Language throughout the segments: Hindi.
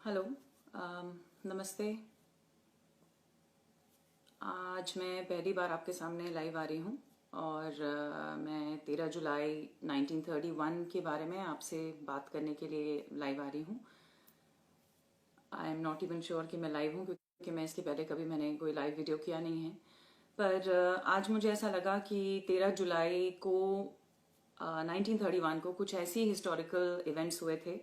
हेलो। नमस्ते। आज मैं पहली बार आपके सामने लाइव आ रही हूँ और मैं 13 जुलाई 1931 के बारे में आपसे बात करने के लिए लाइव आ रही हूँ। I am not even sure कि मैं लाइव हूँ क्योंकि मैं इसके पहले कभी मैंने कोई लाइव वीडियो किया नहीं है। पर आज मुझे ऐसा लगा कि 13 जुलाई को 1931 को कुछ ऐसी हिस्टोरिकल इवेंट्स हुए थे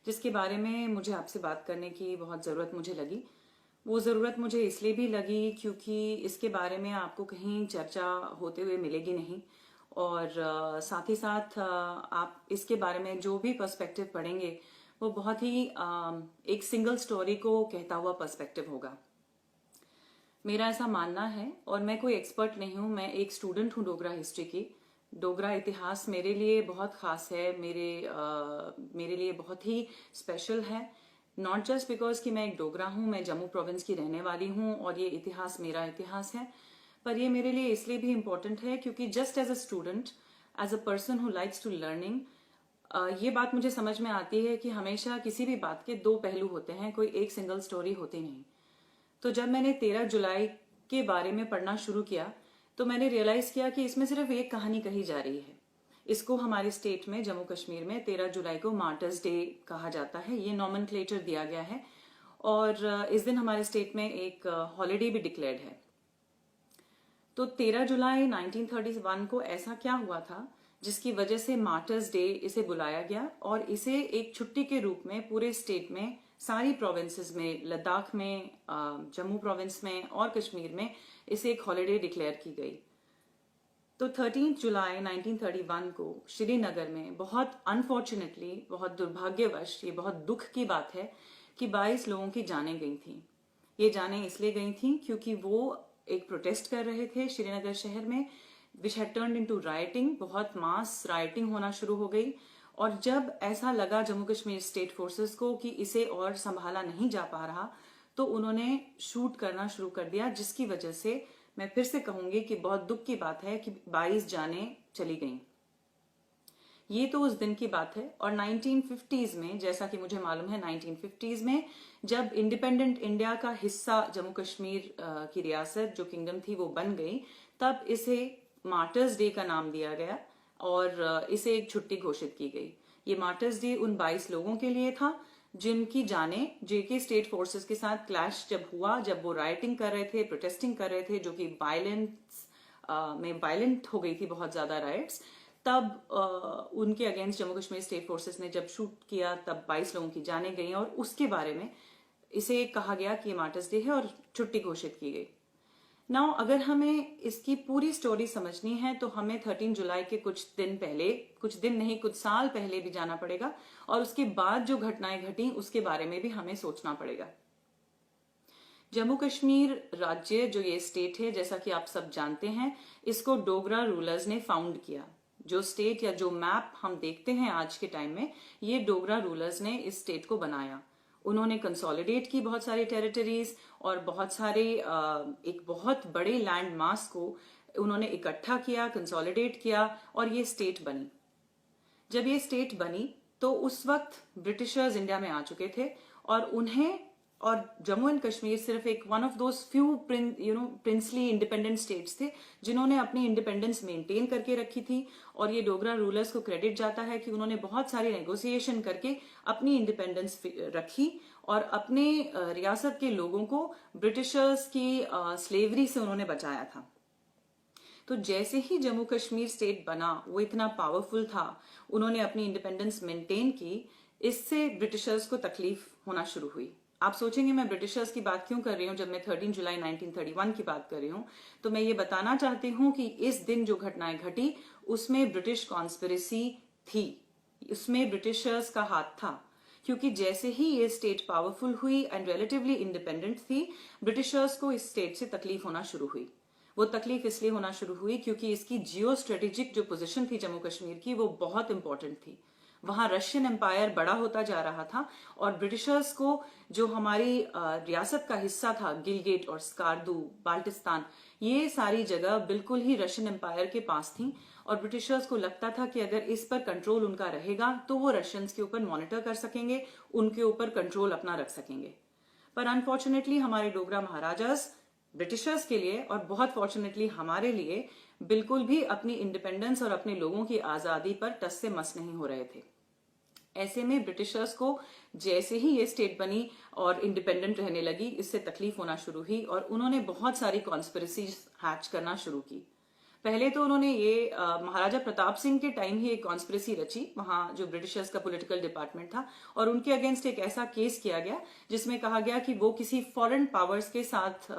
जिसके बारे में मुझे आपसे बात करने की बहुत ज़रूरत मुझे लगी। वो ज़रूरत मुझे इसलिए भी लगी क्योंकि इसके बारे में आपको कहीं चर्चा होते हुए मिलेगी नहीं और साथ ही साथ आप इसके बारे में जो भी पर्सपेक्टिव पढ़ेंगे वो बहुत ही एक सिंगल स्टोरी को कहता हुआ पर्सपेक्टिव होगा। मेरा ऐसा मानना है और मैं कोई एक्सपर्ट नहीं हूँ, मैं एक स्टूडेंट हूँ डोगरा हिस्ट्री की। डोगरा इतिहास मेरे लिए बहुत खास है, मेरे लिए बहुत ही स्पेशल है। नॉट जस्ट बिकॉज कि मैं एक डोगरा हूँ, मैं जम्मू प्रोविंस की रहने वाली हूँ और ये इतिहास मेरा इतिहास है, पर ये मेरे लिए इसलिए भी इम्पोर्टेंट है क्योंकि just as a student, as a person who likes to learning, ये बात मुझे समझ में आती है कि हमेशा किसी भी बात के दो पहलू होते हैं, कोई एक सिंगल स्टोरी होती नहीं। तो जब मैंने 13 जुलाई के बारे में पढ़ना शुरू किया तो मैंने रियलाइज किया कि इसमें सिर्फ एक कहानी कही जा रही है। इसको हमारे स्टेट में जम्मू कश्मीर में 13 जुलाई को मार्टर्स डे कहा जाता है, ये नॉमेनक्लेचर दिया गया है और इस दिन हमारे स्टेट में एक हॉलिडे भी डिक्लेयर्ड है। तो 13 जुलाई 1931 को ऐसा क्या हुआ था जिसकी वजह से मार्टर्स डे इसे बुलाया गया और इसे एक छुट्टी के रूप में पूरे स्टेट में, सारी प्रोविंसेस में, लद्दाख में, जम्मू प्रोविंस में और कश्मीर में इसे एक हॉलिडे डिक्लेयर की गई। तो 13 जुलाई 1931 को श्रीनगर में बहुत अनफॉर्चुनेटली, बहुत दुर्भाग्यवश, ये बहुत दुख की बात है कि 22 लोगों की जानें गई थी। ये जानें इसलिए गई थी क्योंकि वो एक प्रोटेस्ट कर रहे थे श्रीनगर शहर में, which had turned into writing. बहुत मास राइटिंग होना शुरू हो गई और जब ऐसा लगा जम्मू कश्मीर स्टेट फोर्सेस को कि इसे और संभाला नहीं जा पा रहा तो उन्होंने शूट करना शुरू कर दिया, जिसकी वजह से मैं फिर से कहूंगी कि बहुत दुख की बात है कि 22 जानें चली गईं। ये तो उस दिन की बात है। और 1950s में, जैसा कि मुझे मालूम है, 1950s में जब इंडिपेंडेंट इंडिया का हिस्सा जम्मू कश्मीर की रियासत जो किंगडम थी वो बन गई, तब इसे मार्टर्स डे का नाम दिया गया और इसे एक छुट्टी घोषित की गई। ये मार्टर्स डे उन 22 लोगों के लिए था जिनकी जानें जेके स्टेट फोर्सेस के साथ क्लैश जब हुआ, जब वो राइटिंग कर रहे थे, प्रोटेस्टिंग कर रहे थे, जो कि वायलेंट हो गई थी, बहुत ज्यादा राइट्स, तब उनके against Jammu Kashmir state forces ने जब शूट किया तब 22 लोगों की जानें गई और उसके बारे में इसे कहा गया कि मार्टर्स डे है और छुट्टी घोषित की गई। नाउ अगर हमें इसकी पूरी स्टोरी समझनी है तो हमें 13 जुलाई के कुछ दिन पहले, कुछ दिन नहीं कुछ साल पहले भी जाना पड़ेगा और उसके बाद जो घटनाएं घटी उसके बारे में भी हमें सोचना पड़ेगा। जम्मू कश्मीर राज्य, जो ये स्टेट है, जैसा कि आप सब जानते हैं, इसको डोगरा रूलर्स ने फाउंड किया। जो स्टेट या जो मैप हम देखते हैं आज के टाइम में, ये डोगरा रूलर्स ने इस स्टेट को बनाया। उन्होंने कंसोलिडेट की बहुत सारी टेरिटरीज और बहुत सारे एक बहुत बड़े लैंड मास को उन्होंने इकट्ठा किया, कंसोलिडेट किया और ये स्टेट बनी। जब ये स्टेट बनी तो उस वक्त ब्रिटिशर्स इंडिया में आ चुके थे और उन्हें और जम्मू एंड कश्मीर सिर्फ एक one of those few princely independent states थे जिन्होंने अपनी इंडिपेंडेंस मेंटेन करके रखी थी। और ये डोगरा रूलर्स को क्रेडिट जाता है कि उन्होंने बहुत सारी नेगोशिएशन करके अपनी इंडिपेंडेंस रखी और अपने रियासत के लोगों को ब्रिटिशर्स की स्लेवरी से उन्होंने बचाया था। तो जैसे ही जम्मू कश्मीर स्टेट बना, वो इतना पावरफुल था, उन्होंने अपनी इंडिपेंडेंस मेंटेन की, इससे ब्रिटिशर्स को तकलीफ होना शुरू हुई। आप सोचेंगे मैं ब्रिटिशर्स की बात क्यों कर रही हूँ जब मैं 13 जुलाई 1931 की बात कर रही हूँ। तो मैं ये बताना चाहती हूँ कि इस दिन जो घटनाएं घटी उसमें ब्रिटिश कॉन्स्पिरेसी थी, उसमें ब्रिटिशर्स का हाथ था। क्योंकि जैसे ही ये स्टेट पावरफुल हुई एंड रिलेटिवली इंडिपेंडेंट थी, ब्रिटिशर्स को इस स्टेट से तकलीफ होना शुरू हुई। वो तकलीफ इसलिए होना शुरू हुई क्योंकि इसकी जियो स्ट्रेटेजिक जो पोजीशन थी जम्मू कश्मीर की, वो बहुत इंपॉर्टेंट थी। वहां रशियन एम्पायर बड़ा होता जा रहा था और ब्रिटिशर्स को जो हमारी रियासत का हिस्सा था, गिलगिट और स्कार्दू, बाल्टिस्तान, ये सारी जगह बिल्कुल ही रशियन एम्पायर के पास थी और ब्रिटिशर्स को लगता था कि अगर इस पर कंट्रोल उनका रहेगा तो वो रशियंस के ऊपर मॉनिटर कर सकेंगे, उनके ऊपर कंट्रोल अपना रख सकेंगे। पर अनफॉर्चुनेटली हमारे डोगरा महाराजास ब्रिटिशर्स के लिए और बहुत फॉर्चुनेटली हमारे लिए बिल्कुल भी अपनी इंडिपेंडेंस और अपने लोगों की आजादी पर टस से मस नहीं हो रहे थे। ऐसे में ब्रिटिशर्स को जैसे ही ये स्टेट बनी और इंडिपेंडेंट रहने लगी, इससे तकलीफ होना शुरू हुई और उन्होंने बहुत सारी कॉन्स्पिरेसीज हैच करना शुरू की। पहले तो उन्होंने ये महाराजा प्रताप सिंह के टाइम ही एक कॉन्स्पिरेसी रची, वहां जो ब्रिटिशर्स का पॉलिटिकल डिपार्टमेंट था, और उनके अगेंस्ट एक ऐसा केस किया गया जिसमें कहा गया कि वो किसी फॉरेन पावर्स के साथ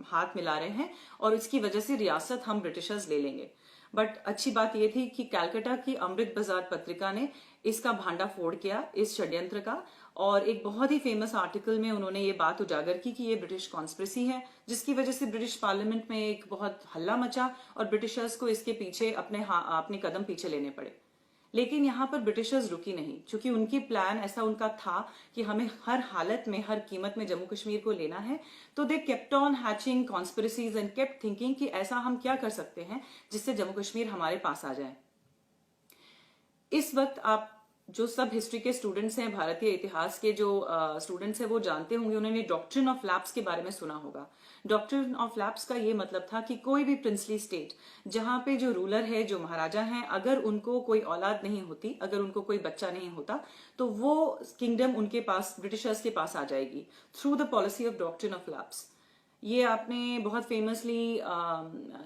हाथ मिला रहे हैं और इसकी वजह से रियासत हम ब्रिटिशर्स ले लेंगे। बट अच्छी बात यह थी कि कलकत्ता की अमृत बाजार पत्रिका ने इसका भांडा फोड़ किया इस षड्यंत्र का, और एक बहुत ही फेमस आर्टिकल में उन्होंने ये बात उजागर की कि ये ब्रिटिश कॉन्स्पिरेसी है, जिसकी वजह से ब्रिटिश पार्लियामेंट में एक बहुत हल्ला मचा और ब्रिटिशर्स को इसके पीछे अपने कदम पीछे लेने पड़े। लेकिन यहाँ पर ब्रिटिशर्स रुकी नहीं, क्योंकि उनकी प्लान ऐसा उनका था कि हमें हर हालत में हर कीमत में जम्मू कश्मीर को लेना है। तो they kept on hatching conspiracies and kept thinking कि ऐसा हम क्या कर सकते हैं जिससे जम्मू कश्मीर हमारे पास आ जाए। इस वक्त आप जो सब हिस्ट्री के स्टूडेंट्स हैं, भारतीय इतिहास के जो स्टूडेंट्स हैं, वो जानते होंगे, उन्होंने डॉक्ट्रिन ऑफ लैप्स के बारे में सुना होगा। डॉक्ट्रिन ऑफ लैप्स का ये मतलब था कि कोई भी प्रिंसली स्टेट जहां पे जो रूलर है, जो महाराजा हैं, अगर उनको कोई औलाद नहीं होती, अगर उनको कोई बच्चा नहीं होता, तो वो किंगडम उनके पास, ब्रिटिशर्स के पास आ जाएगी through the policy of doctrine of lapse. ये आपने बहुत फेमसली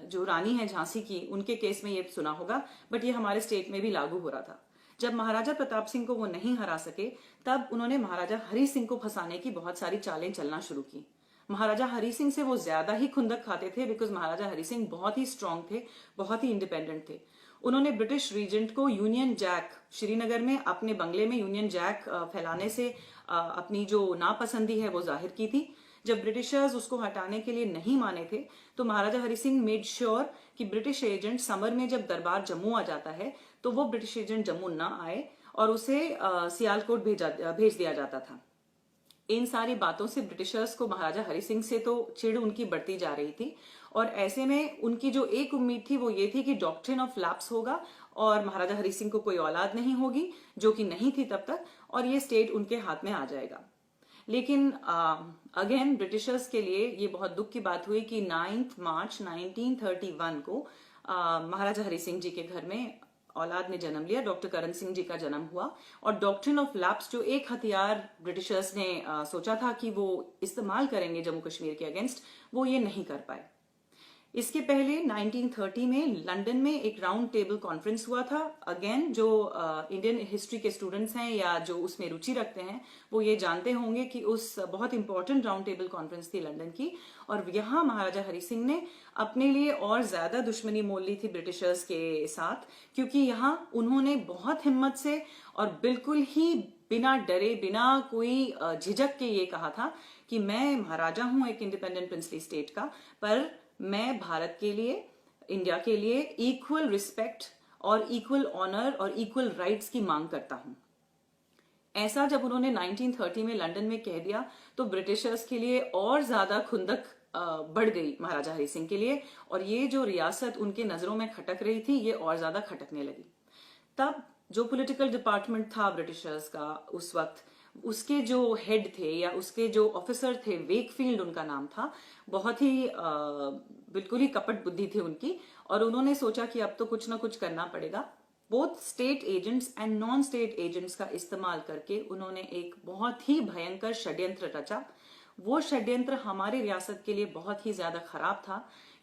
जो रानी है झांसी की, उनके केस में ये सुना होगा, बट ये हमारे स्टेट में भी लागू हो रहा था। जब महाराजा प्रताप सिंह को वो नहीं हरा सके, तब उन्होंने महाराजा हरि सिंह को फंसाने की बहुत सारी चालें चलना शुरू की। महाराजा हरि सिंह से वो ज्यादा ही खुंदक खाते थे, बिकॉज महाराजा हरि सिंह बहुत ही स्ट्रांग थे, बहुत ही इंडिपेंडेंट थे। उन्होंने ब्रिटिश रीजेंट को यूनियन जैक, श्रीनगर में अपने बंगले में यूनियन जैक फैलाने से अपनी जो नापसंदी है वो जाहिर की थी। जब ब्रिटिशर्स उसको हटाने के लिए नहीं माने थे, तो महाराजा हरि सिंह मेड श्योर कि ब्रिटिश एजेंट समर में जब दरबार जम्मू आ जाता है तो वो ब्रिटिश एजेंट जम्मू ना आए और उसे सियालकोट भेज दिया जाता था। इन सारी बातों से ब्रिटिशर्स को महाराजा हरि सिंह से तो चिढ़ उनकी बढ़ती जा रही थी, और ऐसे में उनकी जो एक उम्मीद थी वो ये थी कि डॉक्ट्रिन ऑफ लैप्स होगा और महाराजा हरि सिंह को कोई औलाद नहीं होगी, जो कि नहीं थी तब तक, और ये स्टेट उनके हाथ में आ जाएगा। लेकिन अगेन ब्रिटिशर्स के लिए ये बहुत दुख की बात हुई कि 9 मार्च 1931 को महाराजा हरि सिंह जी के घर में औलाद ने जन्म लिया, डॉक्टर करण सिंह जी का जन्म हुआ, और डॉक्ट्रिन ऑफ लैप्स जो एक हथियार ब्रिटिशर्स ने सोचा था कि वो इस्तेमाल करेंगे जम्मू कश्मीर के अगेंस्ट, वो ये नहीं कर पाए। इसके पहले 1930 में लंदन में एक राउंड टेबल कॉन्फ्रेंस हुआ था। अगेन जो इंडियन हिस्ट्री के स्टूडेंट्स हैं या जो उसमें रुचि रखते हैं वो ये जानते होंगे कि उस बहुत इंपॉर्टेंट राउंड टेबल कॉन्फ्रेंस थी लंदन की, और यहाँ महाराजा हरि सिंह ने अपने लिए और ज्यादा दुश्मनी मोल ली थी ब्रिटिशर्स के साथ, क्योंकि यहाँ उन्होंने बहुत हिम्मत से और बिल्कुल ही बिना डरे, बिना कोई झिझक के ये कहा था कि मैं महाराजा हूं एक इंडिपेंडेंट प्रिंसली स्टेट का, पर मैं भारत के लिए, इंडिया के लिए इक्वल रिस्पेक्ट और इक्वल ऑनर और इक्वल राइट्स की मांग करता हूं। ऐसा जब उन्होंने 1930 में लंदन में कह दिया तो ब्रिटिशर्स के लिए और ज्यादा खुंदक बढ़ गई महाराजा हरि सिंह के लिए, और ये जो रियासत उनके नजरों में खटक रही थी ये और ज्यादा खटकने लगी। तब जो पॉलिटिकल डिपार्टमेंट था ब्रिटिशर्स का उस वक्त, उसके जो हेड थे या उसके जो ऑफिसर थे, वेकफील्ड उनका नाम था, बहुत ही बिल्कुल ही कपट बुद्धि थी उनकी, और उन्होंने सोचा कि अब तो कुछ ना कुछ करना पड़ेगा। Both state agents and non state agents का इस्तेमाल करके उन्होंने एक बहुत ही भयंकर षड्यंत्र रचा। वो षड्यंत्र हमारी रियासत के लिए बहुत ही ज्यादा खराब था,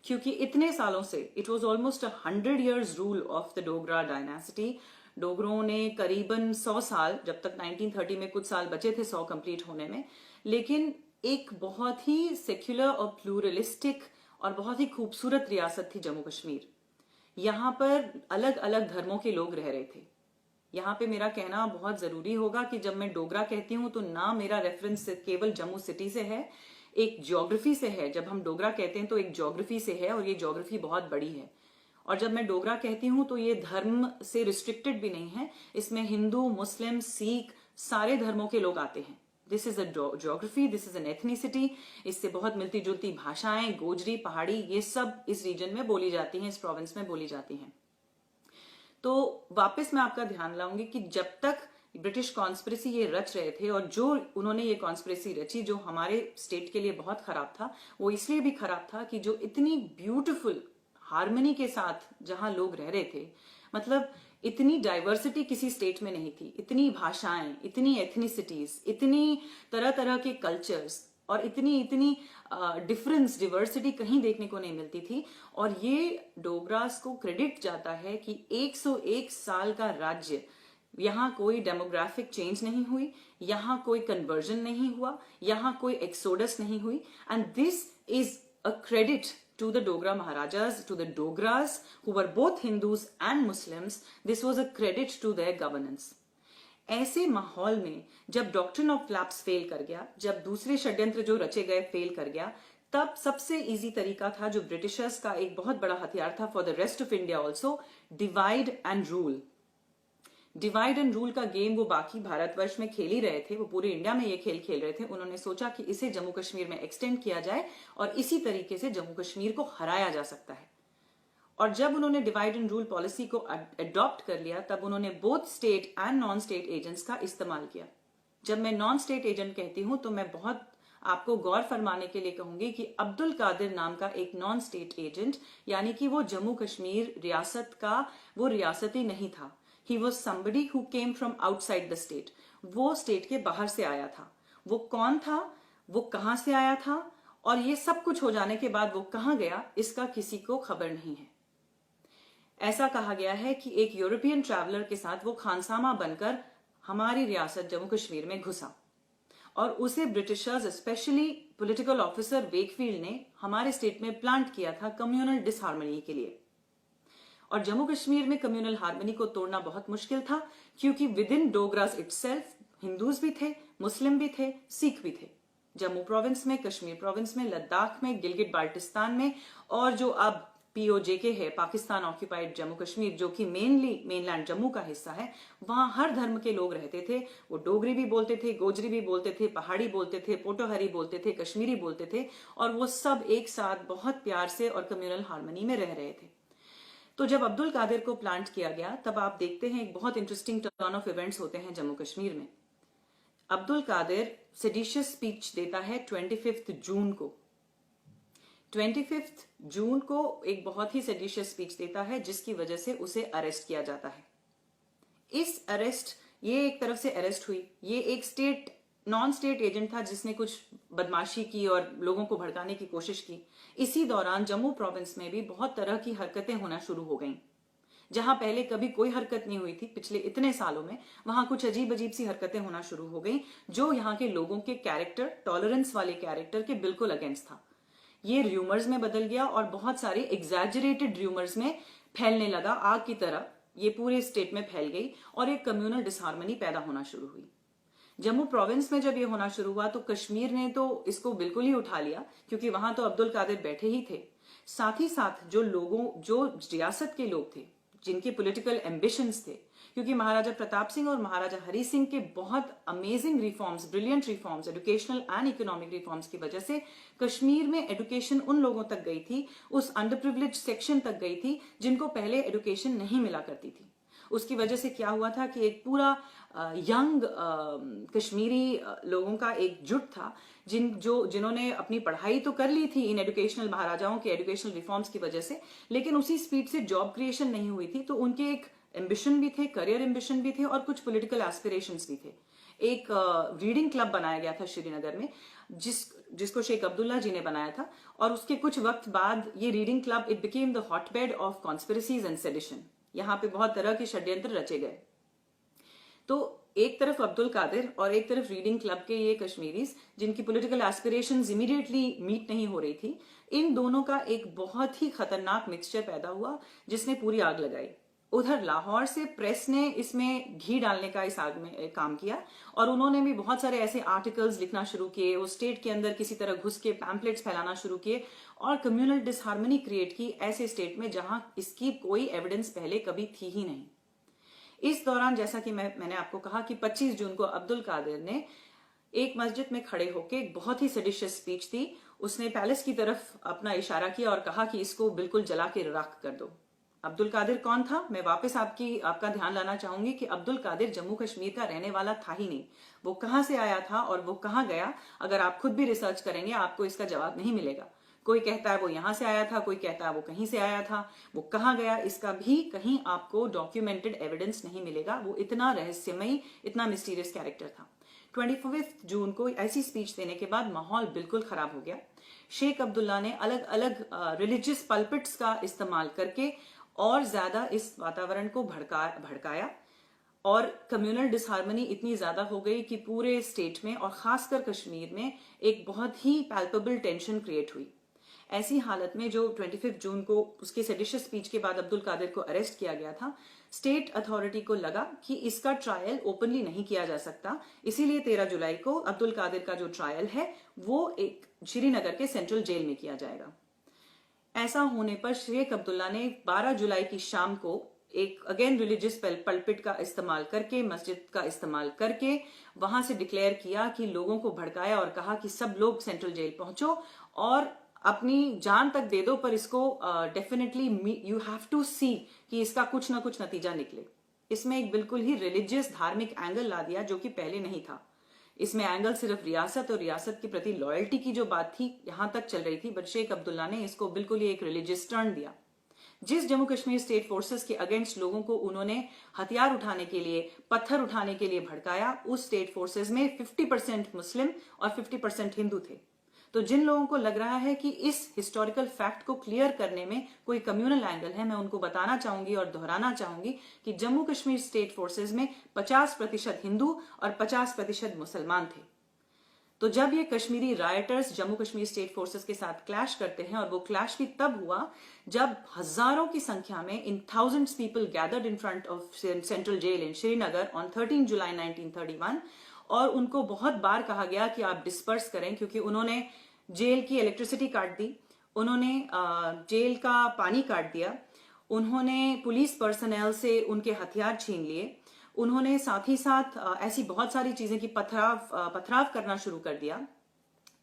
क्योंकि इतने सालों से, it was almost 100 years rule of the Dogra dynasty. डोगरों ने करीबन 100 साल, जब तक 1930 में कुछ साल बचे थे 100 कंप्लीट होने में, लेकिन एक बहुत ही सेक्युलर और प्लूरलिस्टिक और बहुत ही खूबसूरत रियासत थी जम्मू कश्मीर। यहाँ पर अलग अलग धर्मों के लोग रह रहे थे। यहाँ पे मेरा कहना बहुत जरूरी होगा कि जब मैं डोगरा कहती हूँ तो ना मेरा रेफरेंस केवल जम्मू सिटी से है, एक ज्योग्राफी से है। जब हम डोगरा कहते हैं तो एक ज्योग्राफी से है, और ये ज्योग्राफी बहुत बड़ी है। और जब मैं डोगरा कहती हूँ तो ये धर्म से रिस्ट्रिक्टेड भी नहीं है, इसमें हिंदू, मुस्लिम, सिख, सारे धर्मों के लोग आते हैं। This is a geography, this is an ethnicity. इससे बहुत मिलती जुलती भाषाएं, गोजरी, पहाड़ी, ये सब इस रीजन में बोली जाती हैं, इस प्रोविंस में बोली जाती हैं। तो वापस मैं आपका ध्यान लाऊंगी कि जब तक ब्रिटिश कॉन्स्पिरेसी ये रच रहे थे, और जो उन्होंने ये कॉन्स्पिरेसी रची जो हमारे स्टेट के लिए बहुत खराब था, वो इसलिए भी खराब था कि जो इतनी ब्यूटीफुल हार्मनी के साथ जहां लोग रह रहे थे, मतलब इतनी डाइवर्सिटी किसी स्टेट में नहीं थी, इतनी भाषाएं, इतनी एथनिसिटीज, इतनी तरह तरह के कल्चर्स और इतनी इतनी डिफरेंस, डिवर्सिटी कहीं देखने को नहीं मिलती थी। और ये डोगरास को क्रेडिट जाता है कि 101 साल का राज्य, यहाँ कोई डेमोग्राफिक चेंज नहीं हुई, यहाँ कोई कन्वर्जन नहीं हुआ, यहाँ कोई एक्सोडस नहीं हुई, and this is a credit to the Dogra Maharajas, to the Dogras, who were both Hindus and Muslims. This was a credit to their governance. ऐसे माहौल में जब डॉक्ट्रिन ऑफ लैप्स फेल कर गया, जब दूसरे षड्यंत्र जो रचे गए फेल कर गया, तब सबसे इजी तरीका था, जो ब्रिटिशर्स का एक बहुत बड़ा हथियार था for the rest of India also, divide and rule. Divide and rule का गेम वो बाकी भारतवर्ष में खेल ही रहे थे, वो पूरे इंडिया में ये खेल खेल रहे थे। उन्होंने सोचा कि इसे जम्मू कश्मीर में एक्सटेंड किया जाए और इसी तरीके से जम्मू कश्मीर को हराया जा सकता है। और जब उन्होंने डिवाइड एंड रूल पॉलिसी को अडॉप्ट कर लिया, तब उन्होंने both state and non state agents का इस्तेमाल किया। जब मैं नॉन स्टेट एजेंट कहती हूं तो मैं बहुत आपको गौर फरमाने के लिए कहूंगी कि अब्दुल कादिर नाम का एक नॉन स्टेट एजेंट, यानी कि वो जम्मू कश्मीर रियासत का वो रियासती नहीं था। He was somebody who came from outside the state. वो स्टेट के बाहर से आया था। वो कौन था, वो कहां से आया था, और ये सब कुछ हो जाने के बाद वो कहां गया, इसका किसी को खबर नहीं है। ऐसा कहा गया है कि एक यूरोपियन ट्रैवलर के साथ वो खानसामा बनकर हमारी रियासत जम्मू कश्मीर में घुसा, और उसे Britishers, specially political officer Wakefield ने हमारे स्टेट में प्लांट किया था कम्युनल डिसहार्मनी के लिए। और जम्मू कश्मीर में कम्युनल हार्मनी को तोड़ना बहुत मुश्किल था, क्योंकि विद इन डोगरास इटसेल्फ हिंदूज भी थे, मुस्लिम भी थे, सिख भी थे। जम्मू प्रोविंस में, कश्मीर प्रोविंस में, लद्दाख में, गिलगिट बाल्टिस्तान में, और जो अब पीओजेके है, पाकिस्तान ऑक्यूपाइड जम्मू कश्मीर, जो कि मेनली मेनलैंड जम्मू का हिस्सा है, वहां हर धर्म के लोग रहते थे। वो डोगरी भी बोलते थे, गोजरी भी बोलते थे, पहाड़ी बोलते थे, पोटोहरी बोलते थे, कश्मीरी बोलते थे, और वो सब एक साथ बहुत प्यार से और कम्युनल हार्मनी में रह रहे थे। तो जब अब्दुल कादिर को प्लांट किया गया, तब आप देखते हैं एक बहुत इंटरेस्टिंग टर्न ऑफ इवेंट्स होते हैं जम्मू कश्मीर में। अब्दुल कादिर सेडिशियस स्पीच देता है 25 जून को। 25 जून को एक बहुत ही सेडिशियस स्पीच देता है, जिसकी वजह से उसे अरेस्ट किया जाता है। इस अरेस्ट, ये एक तरफ से अरेस्ट हुई, ये एक नॉन स्टेट एजेंट था जिसने कुछ बदमाशी की और लोगों को भड़काने की कोशिश की। इसी दौरान जम्मू प्रोविंस में भी बहुत तरह की हरकतें होना शुरू हो गईं। जहां पहले कभी कोई हरकत नहीं हुई थी पिछले इतने सालों में, वहां कुछ अजीब अजीब सी हरकतें होना शुरू हो गई, जो यहाँ के लोगों के कैरेक्टर, टॉलरेंस वाले कैरेक्टर के बिल्कुल अगेंस्ट था। ये र्यूमर्स में बदल गया और बहुत सारे एग्जैजरेटेड र्यूमर्स में फैलने लगा, आग की तरह ये पूरे स्टेट में फैल गई और एक कम्युनल डिसहार्मनी पैदा होना शुरू हुई। जम्मू प्रोविंस में जब ये होना शुरू हुआ तो कश्मीर ने तो इसको बिल्कुल ही उठा लिया, क्योंकि वहां तो अब्दुल कादिर बैठे ही थे। साथ ही साथ जो रियासत के लोग थे, जिनके पॉलिटिकल एम्बिशंस थे, क्योंकि महाराजा प्रताप सिंह और महाराजा हरि सिंह के बहुत amazing reforms, brilliant reforms, educational and economic reforms की वजह से कश्मीर में एजुकेशन उन लोगों तक गई थी, उस अंडर प्रिविलेज सेक्शन तक गई थी जिनको पहले एजुकेशन नहीं मिला करती थी। उसकी वजह से क्या हुआ था कि एक पूरा यंग कश्मीरी लोगों का एक जुट था, जिन्होंने अपनी पढ़ाई तो कर ली थी इन एजुकेशनल महाराजाओं के एजुकेशनल रिफॉर्म्स की वजह से, लेकिन उसी स्पीड से जॉब क्रिएशन नहीं हुई थी। तो उनके एक एम्बिशन भी थे, करियर एम्बिशन भी थे, और कुछ पॉलिटिकल एस्पिरेशंस भी थे। एक रीडिंग क्लब बनाया गया था श्रीनगर में, जिसको शेख अब्दुल्ला जी ने बनाया था, और उसके कुछ वक्त बाद ये reading club, it became the hotbed of conspiracies and sedition. यहाँ पे बहुत तरह के षड्यंत्र रचे गए। तो एक तरफ अब्दुल कादिर और एक तरफ रीडिंग क्लब के ये कश्मीरीज, जिनकी पॉलिटिकल एस्पिरेशंस इमीडिएटली मीट नहीं हो रही थी, इन दोनों का एक बहुत ही खतरनाक मिक्सचर पैदा हुआ जिसने पूरी आग लगाई। उधर लाहौर से प्रेस ने इसमें घी डालने का इस आग में काम किया, और उन्होंने भी बहुत सारे ऐसे आर्टिकल्स लिखना शुरू किए, वो स्टेट के अंदर किसी तरह घुस के पैम्पलेट्स फैलाना शुरू किए और कम्युनल डिसहार्मनी क्रिएट की ऐसे स्टेट में जहां इसकी कोई एविडेंस पहले कभी थी ही नहीं। इस दौरान जैसा कि मैंने आपको कहा कि 25 जून को अब्दुल कादिर ने एक मस्जिद में खड़े होकर एक बहुत ही सेडिशियस स्पीच दी। उसने पैलेस की तरफ अपना इशारा किया और कहा कि इसको बिल्कुल जला के राख कर दो। अब्दुल कादिर कौन था? मैं वापस आपका ध्यान लाना चाहूंगी कि अब्दुल कादिर जम्मू कश्मीर का रहने वाला था ही नहीं। वो कहां से आया था और वो कहां गया, अगर आप खुद भी रिसर्च करेंगे आपको इसका जवाब नहीं मिलेगा। कोई कहता है वो यहां से आया था, कोई कहता है वो कहीं से आया था, वो कहां गया इसका भी कहीं आपको डॉक्यूमेंटेड एविडेंस नहीं मिलेगा। वो इतना रहस्यमयी, इतना मिस्टीरियस कैरेक्टर था। 25 जून को ऐसी स्पीच देने के बाद माहौल बिल्कुल खराब हो गया। शेख अब्दुल्ला ने अलग अलग रिलीजियस पल्पिट्स का इस्तेमाल करके और ज्यादा इस वातावरण को भड़काया और कम्युनल डिसहार्मनी इतनी ज्यादा हो गई कि पूरे स्टेट में और खासकर कश्मीर में एक बहुत ही पैल्पेबल टेंशन क्रिएट हुई। ऐसी हालत में जो 25 जून को उसके सेडिशियस स्पीच के बाद अब्दुल कादिर को अरेस्ट किया गया था, स्टेट अथॉरिटी को लगा कि इसका ट्रायल ओपनली नहीं किया जा सकता, इसीलिए 13 जुलाई को अब्दुल कादिर का जो ट्रायल है वो एक श्रीनगर के सेंट्रल जेल में किया जाएगा। ऐसा होने पर शेख अब्दुल्ला ने 12 जुलाई की शाम को एक अगेन रिलीजियस पल्पिट का इस्तेमाल करके, मस्जिद का इस्तेमाल करके वहां से डिक्लेयर किया कि लोगों को भड़काया और कहा कि सब लोग सेंट्रल जेल पहुंचो और अपनी जान तक दे दो, पर इसको डेफिनेटली यू हैव टू सी कि इसका कुछ ना कुछ नतीजा निकले। इसमें एक बिल्कुल ही रिलीजियस धार्मिक एंगल ला दिया जो कि पहले नहीं था। इसमें एंगल सिर्फ रियासत और रियासत के प्रति लॉयल्टी की जो बात थी यहां तक चल रही थी, बट शेख अब्दुल्ला ने इसको बिल्कुल ही एक रिलीजियस टर्न दिया। जिस जम्मू कश्मीर स्टेट फोर्सेस के अगेंस्ट लोगों को उन्होंने हथियार उठाने के लिए, पत्थर उठाने के लिए भड़काया, उस स्टेट फोर्सेस में 50% मुस्लिम और 50% हिंदू थे। तो जिन लोगों को लग रहा है कि इस हिस्टोरिकल फैक्ट को क्लियर करने में कोई कम्युनल एंगल है, मैं उनको बताना चाहूंगी और दोहराना चाहूंगी कि जम्मू कश्मीर स्टेट फोर्सेस में 50% हिंदू और 50% मुसलमान थे। तो जब ये Kashmiri writers Jammu Kashmir state forces के साथ क्लैश करते हैं, और वो क्लैश भी तब हुआ जब हजारों की संख्या में in thousands people gathered in front of central jail in Srinagar on 13 July 1931, और उनको बहुत बार कहा गया कि आप डिस्पर्स करें, क्योंकि उन्होंने जेल की इलेक्ट्रिसिटी काट दी, उन्होंने जेल का पानी काट दिया, उन्होंने पुलिस पर्सनल से उनके हथियार छीन लिए, उन्होंने साथ ही साथ ऐसी बहुत सारी चीजें की पथराव करना शुरू कर दिया।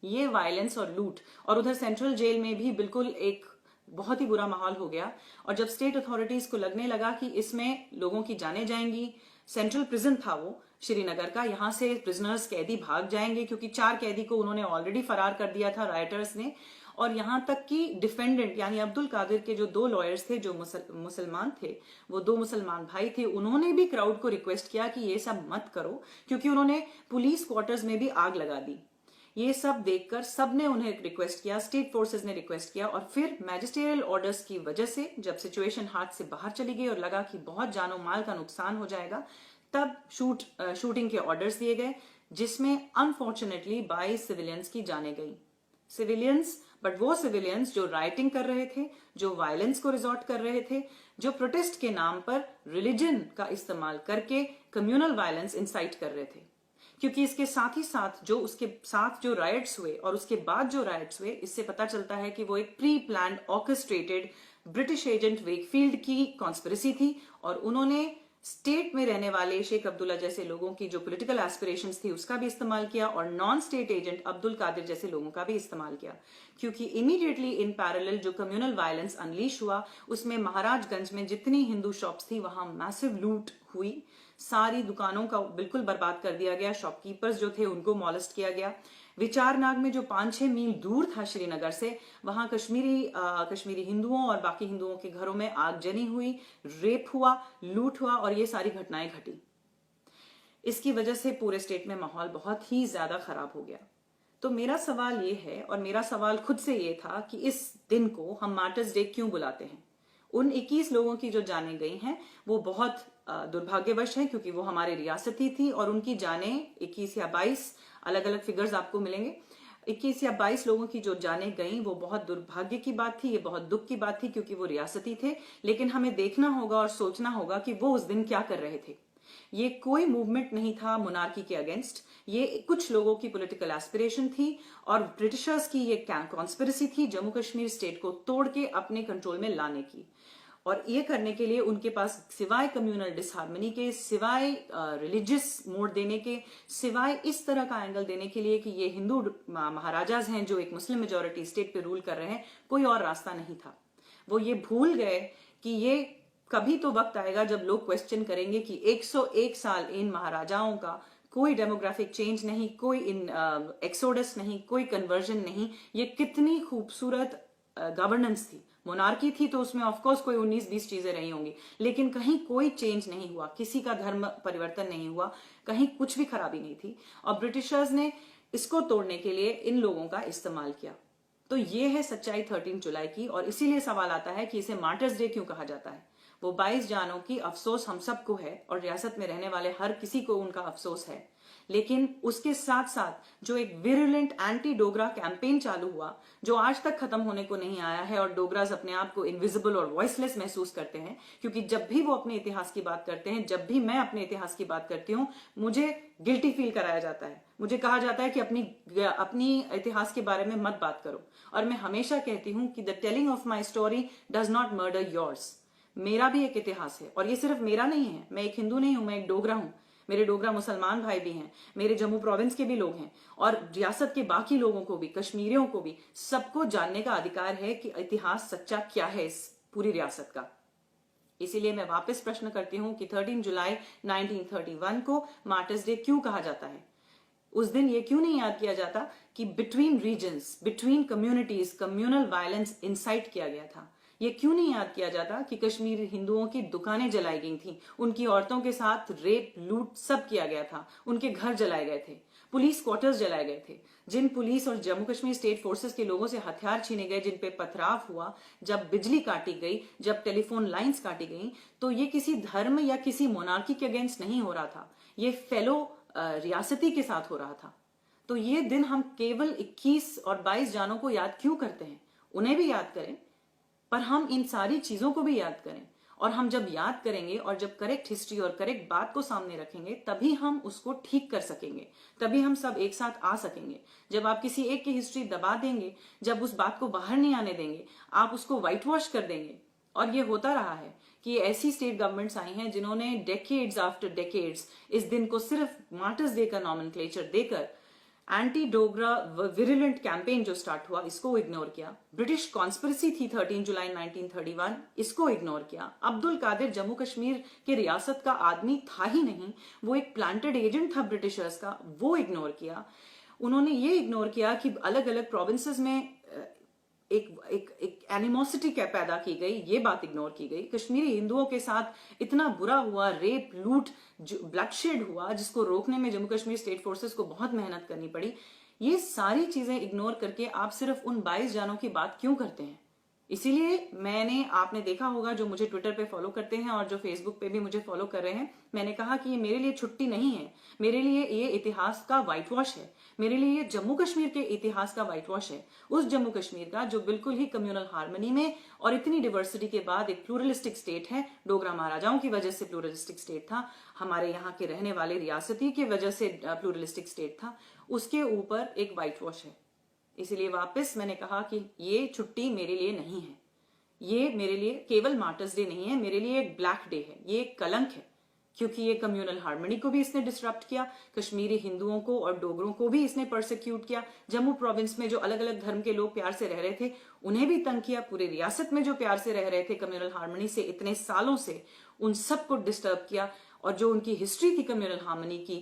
ये वायलेंस और लूट, और उधर सेंट्रल जेल में भी बिल्कुल एक बहुत ही बुरा माहौल हो गया। और जब स्टेट अथॉरिटीज को लगने लगा कि इसमें लोगों की जानें जाएंगी, सेंट्रल प्रिजन था वो श्रीनगर का, यहां से प्रिजनर्स कैदी भाग जाएंगे, क्योंकि 4 कैदी को उन्होंने ऑलरेडी फरार कर दिया था राइटर्स ने। और यहां तक कि डिफेंडेंट यानी अब्दुल कादिर के जो 2 लॉयर्स थे जो मुसलमान थे, वो 2 मुसलमान भाई थे, उन्होंने भी क्राउड को रिक्वेस्ट किया कि ये सब मत करो, क्योंकि उन्होंने पुलिस क्वार्टर्स में भी आग लगा दी। ये सब देखकर सबने उन्हें रिक्वेस्ट किया, स्टेट फोर्सेस ने रिक्वेस्ट किया, और फिर मैजिस्ट्रियल ऑर्डर्स की वजह से जब सिचुएशन हाथ से बाहर चली गई और लगा कि बहुत जानो माल का नुकसान हो जाएगा, तब शूटिंग के ऑर्डर्स दिए गए, जिसमें अनफॉर्चुनेटली 22 सिविलियंस की जाने गई। सिविलियंस, बट वो सिविलियंस जो राइटिंग कर रहे थे, जो वायलेंस को रिजॉर्ट कर रहे थे, जो प्रोटेस्ट के नाम पर रिलीजन का इस्तेमाल करके कम्युनल वायलेंस इंसाइट कर रहे थे। क्योंकि इसके साथ ही साथ उसके साथ जो राइट्स हुए और उसके बाद जो राइट्स हुए, इससे पता चलता है कि वो एक pre planned orchestrated British agent Wakefield की कॉन्स्पिरेसी थी, और उन्होंने स्टेट में रहने वाले शेख अब्दुल्ला जैसे लोगों की जो पॉलिटिकल एस्पिरेशंस थी उसका भी इस्तेमाल किया, और non state agent Abdul Qadir जैसे लोगों का भी इस्तेमाल किया। क्योंकि इमीडिएटली इन पैरेलल जो कम्युनल वायलेंस अनलीश हुआ, उसमें महाराजगंज में जितनी हिंदू शॉप्स थी वहां मैसिव लूट हुई, सारी दुकानों का बिल्कुल बर्बाद कर दिया गया, शॉपकीपर्स जो थे उनको मॉलेस्ट किया गया। विचारनाग में जो 5-6 मील दूर था श्रीनगर से, वहां कश्मीरी हिंदुओं और बाकी हिंदुओं के घरों में आगजनी हुई, रेप हुआ, लूट हुआ, और ये सारी घटनाएं घटी। इसकी वजह से पूरे स्टेट में माहौल बहुत ही ज्यादा खराब हो गया। तो मेरा सवाल ये है, और मेरा सवाल खुद से ये था कि इस दिन को हम मार्टर्स डे क्यों बुलाते हैं। उन 21 लोगों की जो जानें गई हैं वो बहुत दुर्भाग्यवश हैं, क्योंकि वो हमारे रियासती थी, और उनकी जानें 21 या 22 अलग अलग फिगर्स आपको मिलेंगे, 21 या 22 लोगों की जो जानें गई वो बहुत दुर्भाग्य की बात थी, ये बहुत दुख की बात थी, क्योंकि वो रियासती थे। लेकिन हमें देखना होगा और सोचना होगा कि वो उस दिन क्या कर रहे थे। ये कोई मूवमेंट नहीं था मोनार्की के अगेंस्ट, ये कुछ लोगों की पॉलिटिकल एस्पिरेशन थी, और ब्रिटिशर्स की ये कॉन्स्पिरेसी थी जम्मू कश्मीर स्टेट को तोड़ के अपने कंट्रोल में लाने की। और ये करने के लिए उनके पास सिवाय कम्युनल डिसहार्मनी के, सिवाय रिलीजियस मोड देने के, सिवाय इस तरह का एंगल देने के लिए कि ये हिंदू महाराजाज हैं जो एक मुस्लिम मेजॉरिटी स्टेट पे रूल कर रहे हैं, कोई और रास्ता नहीं था। वो ये भूल गए कि ये कभी तो वक्त आएगा जब लोग क्वेश्चन करेंगे कि 101 साल इन महाराजाओं का कोई डेमोग्राफिक चेंज नहीं, कोई एक्सोडस नहीं, कोई कन्वर्जन नहीं, ये कितनी खूबसूरत गवर्नेंस थी। मोनार्की थी तो उसमें ऑफकोर्स कोई 19-20 चीजें रही होंगी, लेकिन कहीं कोई चेंज नहीं हुआ, किसी का धर्म परिवर्तन नहीं हुआ, कहीं कुछ भी खराबी नहीं थी। और ब्रिटिशर्स ने इसको तोड़ने के लिए इन लोगों का इस्तेमाल किया। तो ये है सच्चाई 13 जुलाई की। और इसीलिए सवाल आता है कि इसे मार्टर्स डे क्यों कहा जाता है। वो 22 जानों की अफसोस हम सबको है और रियासत में रहने वाले हर किसी को उनका अफसोस है, लेकिन उसके साथ साथ जो एक विरुलेंट एंटी डोगरा कैंपेन चालू हुआ, जो आज तक खत्म होने को नहीं आया है, और डोगराज अपने आप को इनविजिबल और वॉइसलेस महसूस करते हैं, क्योंकि जब भी वो अपने इतिहास की बात करते हैं, जब भी मैं अपने इतिहास की बात करती हूँ, मुझे गिल्टी फील कराया जाता है। मुझे कहा जाता है कि अपनी इतिहास के बारे में मत बात करो। और मैं हमेशा कहती हूँ कि the telling of my story does not murder yours. मेरा भी एक इतिहास है, और ये सिर्फ मेरा नहीं है। मैं एक हिंदू नहीं हूं, मैं एक डोगरा हूं। मेरे डोगरा मुसलमान भाई भी हैं, मेरे जम्मू प्रोविंस के भी लोग हैं, और रियासत के बाकी लोगों को भी, कश्मीरियों को भी, सबको जानने का अधिकार है कि इतिहास सच्चा क्या है इस पूरी रियासत का। इसीलिए मैं वापस प्रश्न करती हूं कि 13 जुलाई 1931 को मार्टर्स डे क्यों कहा जाता है। उस दिन ये क्यों नहीं याद किया जाता कि between regions, between communities communal violence incite किया गया था। ये क्यों नहीं याद किया जाता कि कश्मीरी हिंदुओं की दुकानें जलाई गई थी, उनकी औरतों के साथ रेप लूट सब किया गया था, उनके घर जलाए गए थे, पुलिस क्वार्टर्स जलाए गए थे। जिन पुलिस और जम्मू कश्मीर स्टेट फोर्सेस के लोगों से हथियार छीने गए, जिन पे पथराव हुआ, जब बिजली काटी गई, जब टेलीफोन लाइंस काटी गई, तो ये किसी धर्म या किसी मोनार्की के अगेंस्ट नहीं हो रहा था, ये फेलो रियासती के साथ हो रहा था। तो ये दिन हम केवल 21 और 22 जानों को याद क्यों करते हैं? उन्हें भी याद करें, पर हम इन सारी चीजों को भी याद करें। और हम जब याद करेंगे और जब करेक्ट हिस्ट्री और करेक्ट बात को सामने रखेंगे, तभी हम उसको ठीक कर सकेंगे, तभी हम सब एक साथ आ सकेंगे। जब आप किसी एक की हिस्ट्री दबा देंगे, जब उस बात को बाहर नहीं आने देंगे, आप उसको व्हाइट वॉश कर देंगे। और ये होता रहा है कि ऐसी स्टेट गवर्नमेंट्स आई हैं जिन्होंने डेकेड्स आफ्टर डेकेड्स इस दिन को सिर्फ मार्टर्स डे का नॉमेनक्लेचर देकर एंटी डोगरा विरुलेंट कैंपेन जो स्टार्ट हुआ, इसको इग्नोर किया। ब्रिटिश कॉन्स्पिरेसी थी 13 जुलाई 1931, इसको इग्नोर किया। अब्दुल कादिर जम्मू कश्मीर के रियासत का आदमी था ही नहीं, वो एक प्लांटेड एजेंट था ब्रिटिशर्स का, वो इग्नोर किया। उन्होंने ये इग्नोर किया कि अलग अलग प्रोविंसेस में एक एनिमोसिटी क्या पैदा की गई, ये बात इग्नोर की गई। कश्मीरी हिंदुओं के साथ इतना बुरा हुआ, रेप लूट ब्लडशेड हुआ, जिसको रोकने में जम्मू कश्मीर स्टेट फोर्सेस को बहुत मेहनत करनी पड़ी। ये सारी चीजें इग्नोर करके आप सिर्फ उन 22 जानों की बात क्यों करते हैं? इसीलिए आपने देखा होगा, जो मुझे ट्विटर पे फॉलो करते हैं और जो फेसबुक पे भी मुझे फॉलो कर रहे हैं, मैंने कहा कि ये मेरे लिए छुट्टी नहीं है, मेरे लिए ये इतिहास का व्हाइट वॉश है, मेरे लिए ये जम्मू कश्मीर के इतिहास का व्हाइट वॉश है। उस जम्मू कश्मीर का जो बिल्कुल ही कम्युनल हार्मनी में और इतनी डिवर्सिटी के बाद एक प्लूरलिस्टिक स्टेट है, डोगरा महाराजाओं की वजह से प्लूरलिस्टिक स्टेट था, हमारे यहाँ के रहने वाले रियासती की वजह से प्लूरलिस्टिक स्टेट था, उसके ऊपर एक व्हाइट वॉश है। इसीलिए वापस मैंने कहा कि ये छुट्टी मेरे लिए नहीं है, ये मेरे लिए केवल मार्टर्स डे नहीं है, मेरे लिए एक ब्लैक डे है, ये एक कलंक है, क्योंकि ये कम्युनल हार्मनी को भी इसने डिस्टर्ब किया, कश्मीरी हिंदुओं को और डोगरों को भी इसने परसिक्यूट किया, जम्मू प्रोविंस में जो अलग अलग धर्म के लोग प्यार से रह रहे थे उन्हें भी तंग किया, पूरे रियासत में जो प्यार से रह रहे थे कम्युनल हार्मनी से इतने सालों से, उन सबको डिस्टर्ब किया। और जो उनकी हिस्ट्री थी कम्युनल हार्मनी की,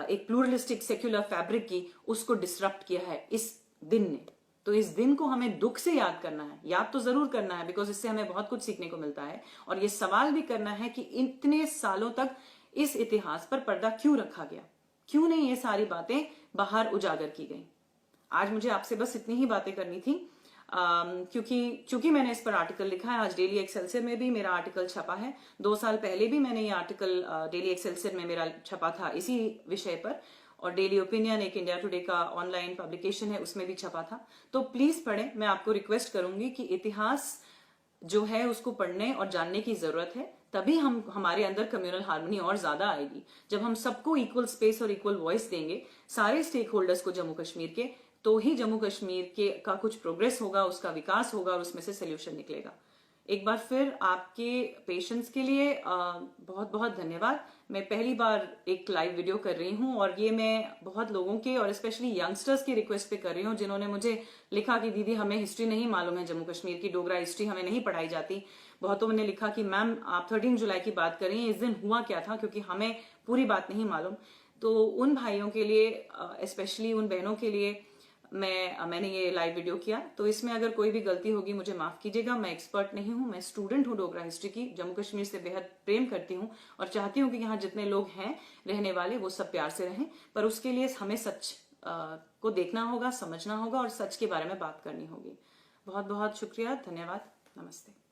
एक प्लूरलिस्टिक सेक्युलर फैब्रिक की, उसको डिस्टर्ब किया है इस दिन ने। तो इस दिन को हमें दुख से याद करना है, याद तो जरूर करना है, बिकॉज इससे हमें बहुत कुछ सीखने को मिलता है। और ये सवाल भी करना है कि इतने सालों तक इस इतिहास पर पर्दा क्यों रखा गया, क्यों नहीं ये सारी बातें बाहर उजागर की गई। आज मुझे आपसे बस इतनी ही बातें करनी थी, क्योंकि मैंने इस पर आर्टिकल लिखा है। आज डेली एक्सेल्सियर में भी मेरा आर्टिकल छपा है, 2 साल पहले भी मैंने ये आर्टिकल डेली एक्सेल्सियर में मेरा छपा था इसी विषय पर, और डेली ओपिनियन एक इंडिया टुडे का ऑनलाइन पब्लिकेशन है, उसमें भी छपा था। तो प्लीज पढ़ें, मैं आपको रिक्वेस्ट करूंगी कि इतिहास जो है उसको पढ़ने और जानने की जरूरत है, तभी हमारे अंदर कम्युनल हार्मनी और ज्यादा आएगी। जब हम सबको इक्वल स्पेस और इक्वल वॉइस देंगे, सारे स्टेक होल्डर्स को जम्मू कश्मीर के, तो ही जम्मू कश्मीर का कुछ प्रोग्रेस होगा, उसका विकास होगा और उसमें से सोल्यूशन निकलेगा। एक बार फिर आपके पेशेंस के लिए बहुत बहुत धन्यवाद। मैं पहली बार एक लाइव वीडियो कर रही हूँ और ये मैं बहुत लोगों के और स्पेशली यंगस्टर्स की रिक्वेस्ट पे कर रही हूँ जिन्होंने मुझे लिखा कि दीदी हमें हिस्ट्री नहीं मालूम है, जम्मू कश्मीर की डोगरा हिस्ट्री हमें नहीं पढ़ाई जाती। बहुतों ने लिखा कि मैम आप 13 जुलाई की बात कर रही हैं, इस दिन हुआ क्या था, क्योंकि हमें पूरी बात नहीं मालूम। तो उन भाइयों के लिए, स्पेशली उन बहनों के लिए मैंने ये लाइव वीडियो किया। तो इसमें अगर कोई भी गलती होगी मुझे माफ कीजिएगा। मैं एक्सपर्ट नहीं हूँ, मैं स्टूडेंट हूँ डोगरा हिस्ट्री की। जम्मू कश्मीर से बेहद प्रेम करती हूँ और चाहती हूँ कि यहाँ जितने लोग हैं रहने वाले वो सब प्यार से रहें, पर उसके लिए हमें सच को देखना होगा, समझना होगा और सच के बारे में बात करनी होगी। बहुत बहुत शुक्रिया, धन्यवाद, नमस्ते।